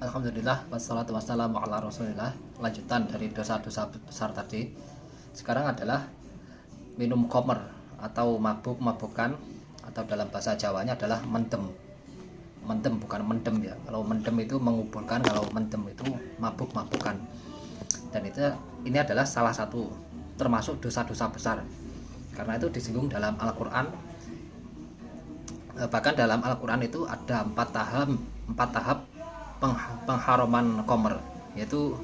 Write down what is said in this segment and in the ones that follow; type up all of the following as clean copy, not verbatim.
Alhamdulillah wassalatu wassalamu ala rasulillah. Lanjutan dari dosa-dosa besar tadi, sekarang adalah minum khamr atau mabuk-mabukan, atau dalam bahasa Jawanya adalah mendem. Mendem bukan mendem ya. Kalau mendem itu menguburkan, kalau mendem itu mabuk-mabukan. Dan ini adalah salah satu termasuk dosa-dosa besar. Karena itu disinggung dalam Al-Qur'an. Bahkan dalam Al-Qur'an itu ada empat tahap pengharaman khamr, yaitu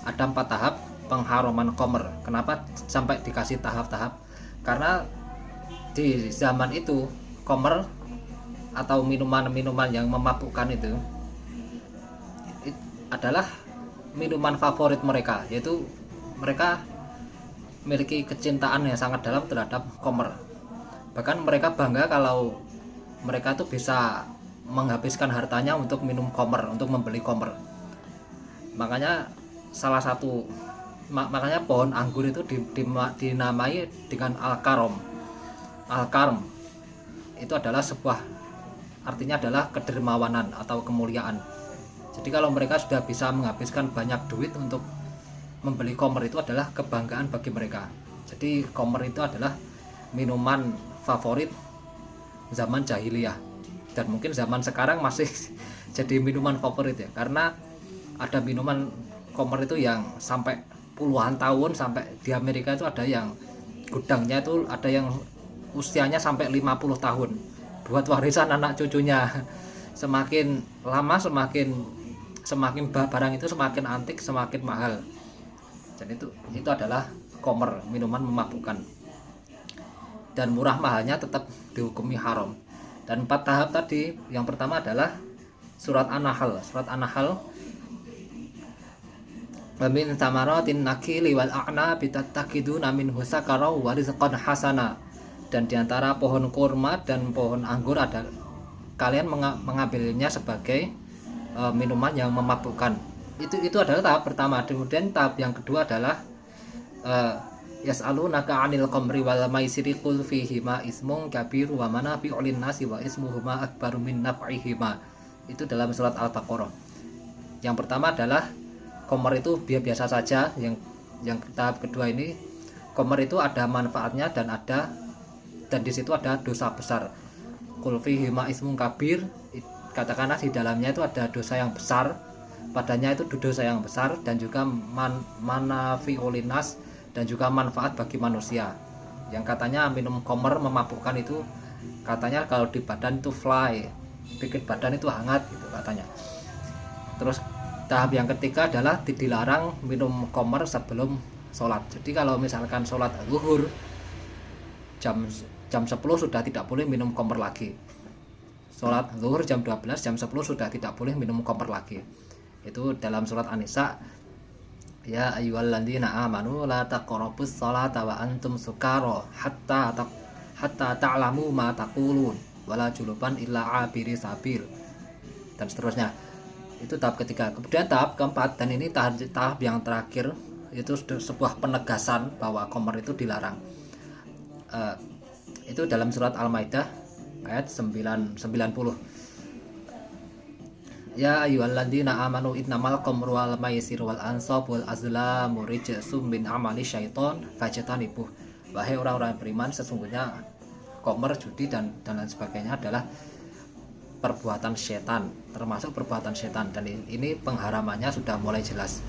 ada 4 tahap pengharaman khamr. Kenapa sampai dikasih tahap-tahap? Karena di zaman itu khamr atau minuman-minuman yang memabukkan itu adalah minuman favorit mereka, yaitu mereka memiliki kecintaan yang sangat dalam terhadap khamr. Bahkan mereka bangga kalau mereka tuh bisa menghabiskan hartanya untuk minum khamr, untuk membeli khamr. Makanya makanya pohon anggur itu dinamai dengan al-karom. Al-karom itu adalah artinya adalah kedermawanan atau kemuliaan. Jadi kalau mereka sudah bisa menghabiskan banyak duit untuk membeli khamr, itu adalah kebanggaan bagi mereka. Jadi khamr itu adalah minuman favorit zaman jahiliyah, dan mungkin zaman sekarang masih jadi minuman favorit ya, karena ada minuman khamr itu yang sampai puluhan tahun, sampai di Amerika itu ada yang gudangnya itu ada yang usianya sampai 50 tahun buat warisan anak cucunya. Semakin lama semakin barang itu semakin antik, semakin mahal. Dan itu adalah khamr, minuman memabukkan, dan murah mahalnya tetap dihukumi haram. Dan 4 tahap tadi, yang pertama adalah surat An-Nahl. Surat An-Nahl, wa min thamaratin nakhili wal a'nabi tattakhiduna minhu sakaran wa rizqan hasana. Dan diantara pohon kurma dan pohon anggur kalian mengambilnya sebagai minuman yang memabukkan. Itu adalah tahap pertama. Kemudian tahap yang kedua adalah yas'alunaka 'anil khamri wal maisiri qul fihima ismun kabir wa manafi'u lin-nasi wa ismuhuma akbaru min naf'ihima. Itu dalam surat Al-Baqarah. Yang pertama adalah khamr itu biasa saja. Yang tahap kedua ini, khamr itu ada manfaatnya dan di situ ada dosa besar. Qul fihima ismun kabir, katakanlah di dalamnya itu ada dosa yang besar, padanya itu dosa yang besar, dan juga manafi'u lin-nas, dan juga manfaat bagi manusia. Yang katanya minum khamr memabukkan itu, katanya kalau di badan itu fly, bikin badan itu hangat gitu katanya. Terus tahap yang ketiga adalah dilarang minum khamr sebelum sholat. Jadi kalau misalkan sholat zuhur jam 10 sudah tidak boleh minum khamr lagi. Sholat zuhur jam 12, jam 10 sudah tidak boleh minum khamr lagi. Itu dalam surat An-Nisa. Ya ayyuhalladzina amanu la taqrabus sholata wa antum sukara hatta ta'lamu ma taqulun wala junuban illa abiri sabil, dan seterusnya. Itu tahap ketiga. Kemudian tahap keempat, dan ini tahap yang terakhir, itu sebuah penegasan bahwa khamr itu dilarang. Itu dalam surat Al-Maidah ayat 90. Ya ayyuhalladzina amanu innamal khamru wal maisir wal ansab wal azlamu rijsum min amali syaiton fajtanibuh. Wahai orang-orang yang beriman, sesungguhnya khamr, judi dan lain sebagainya adalah perbuatan setan, termasuk perbuatan setan. Dan ini pengharamannya sudah mulai jelas.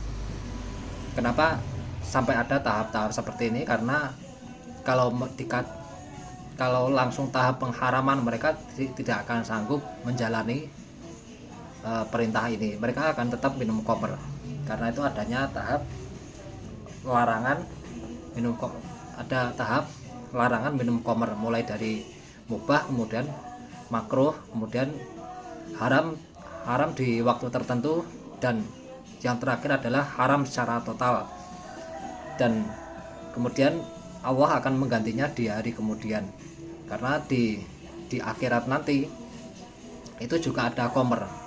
Kenapa sampai ada tahap-tahap seperti ini? Karena kalau langsung tahap pengharaman, mereka tidak akan sanggup menjalani perintah ini. Mereka akan tetap minum khamr. Karena itu adanya tahap larangan minum khamr. Ada tahap larangan minum khamr, mulai dari mubah, kemudian makruh, kemudian haram di waktu tertentu, dan yang terakhir adalah haram secara total. Dan kemudian Allah akan menggantinya di hari kemudian. Karena di akhirat nanti itu juga ada khamr.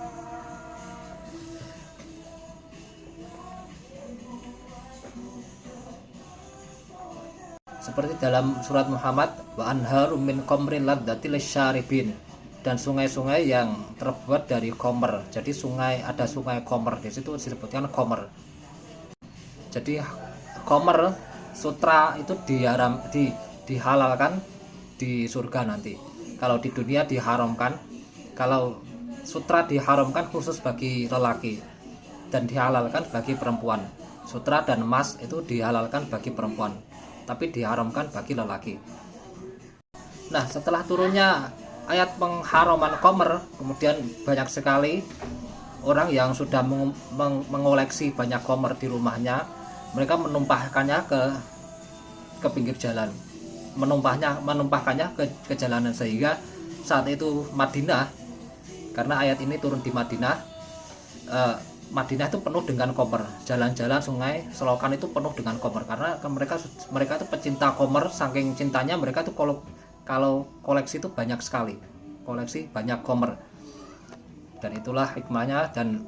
Seperti dalam surat Muhammad, wa anharum min khamrin ladzatil syaribin. dan sungai-sungai yang terbuat dari komer. Jadi ada sungai komer, di situ disebutkan komer. Jadi komer sutra itu dihalalkan di surga nanti. Kalau di dunia diharamkan. Kalau sutra diharamkan khusus bagi lelaki dan dihalalkan bagi perempuan. Sutra dan emas itu dihalalkan bagi perempuan, tapi diharamkan bagi lelaki. Nah, setelah turunnya ayat pengharaman komer, kemudian banyak sekali orang yang sudah mengoleksi banyak komer di rumahnya. Mereka menumpahkannya ke pinggir jalan, menumpahkannya ke jalanan, sehingga saat itu Madinah, karena ayat ini turun di Madinah, Madinah itu penuh dengan komer. Jalan-jalan, sungai, selokan itu penuh dengan komer, karena mereka itu pecinta komer. Saking cintanya mereka tuh kalau koleksi itu banyak sekali, koleksi banyak komer. Dan itulah hikmahnya. Dan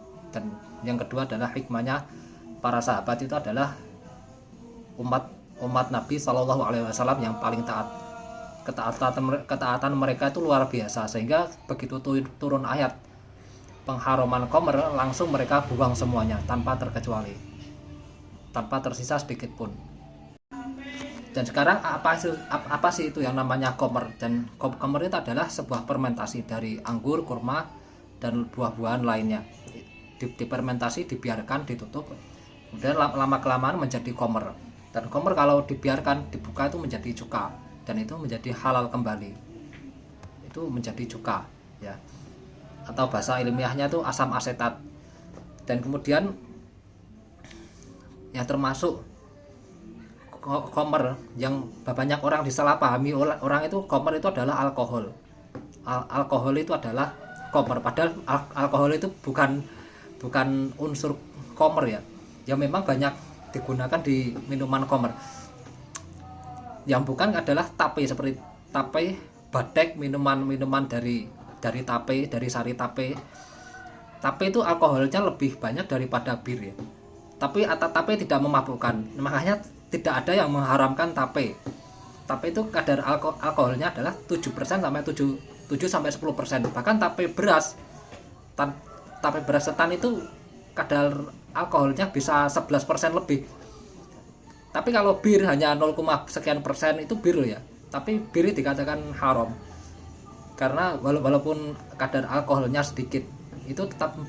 yang kedua adalah hikmahnya para sahabat itu adalah umat Nabi Shallallahu Alaihi Wasallam yang paling taat. Ketaatan mereka itu luar biasa, sehingga begitu turun ayat pengharaman komer, langsung mereka buang semuanya tanpa terkecuali, tanpa tersisa sedikit pun. Dan sekarang apa sih itu yang namanya komer? Dan komer itu adalah sebuah fermentasi dari anggur, kurma, dan buah-buahan lainnya. Difermentasi, dibiarkan, ditutup, kemudian lama-kelamaan menjadi komer. Dan komer kalau dibiarkan, dibuka itu menjadi cuka, dan itu menjadi halal kembali. Itu menjadi cuka, ya. Atau bahasa ilmiahnya itu asam asetat. Dan kemudian yang termasuk komer yang banyak orang disalahpahami orang itu, komer itu adalah alkohol. Alkohol itu adalah komer, padahal alkohol itu bukan unsur komer, ya. Yang memang banyak digunakan di minuman komer. Yang bukan adalah tape, seperti tape, badek, minuman dari tape, dari sari tape. Tape itu alkoholnya lebih banyak daripada bir, ya. Tapi tape tidak memabukkan, makanya tidak ada yang mengharamkan tape. Tape itu kadar alkoholnya adalah 7% sampai 10%. Bahkan tape beras ketan itu kadar alkoholnya bisa 11% lebih. Tapi kalau bir hanya 0, sekian persen itu bir, ya. Tapi bir dikatakan haram karena walaupun kadar alkoholnya sedikit, itu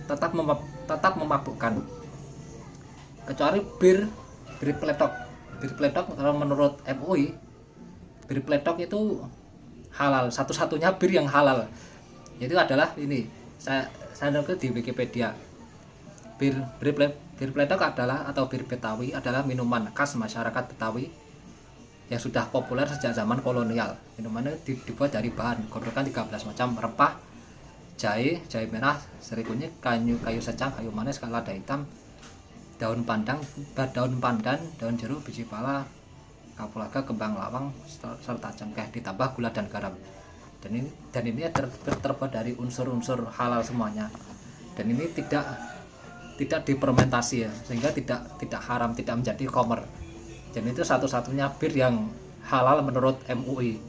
tetap memabukkan. Kecuali bir peletok kalau menurut MUI, bir peletok itu halal. Satu-satunya bir yang halal itu adalah ini, saya nukil di Wikipedia. Bir peletok adalah, atau bir Betawi adalah minuman khas masyarakat Betawi yang sudah populer sejak zaman kolonial. Minumannya dibuat dari bahan godhokan 13 macam rempah, jahe merah, serai kunyit, kayu secang, kayu manis, lada hitam, daun pandan, daun jeruk, biji pala, kapulaga, kembang lawang, serta cengkeh, ditambah gula dan garam. Dan ini terbuat dari unsur-unsur halal semuanya. Dan ini tidak difermentasi, ya, sehingga tidak haram, tidak menjadi komer. Dan itu satu-satunya bir yang halal menurut MUI.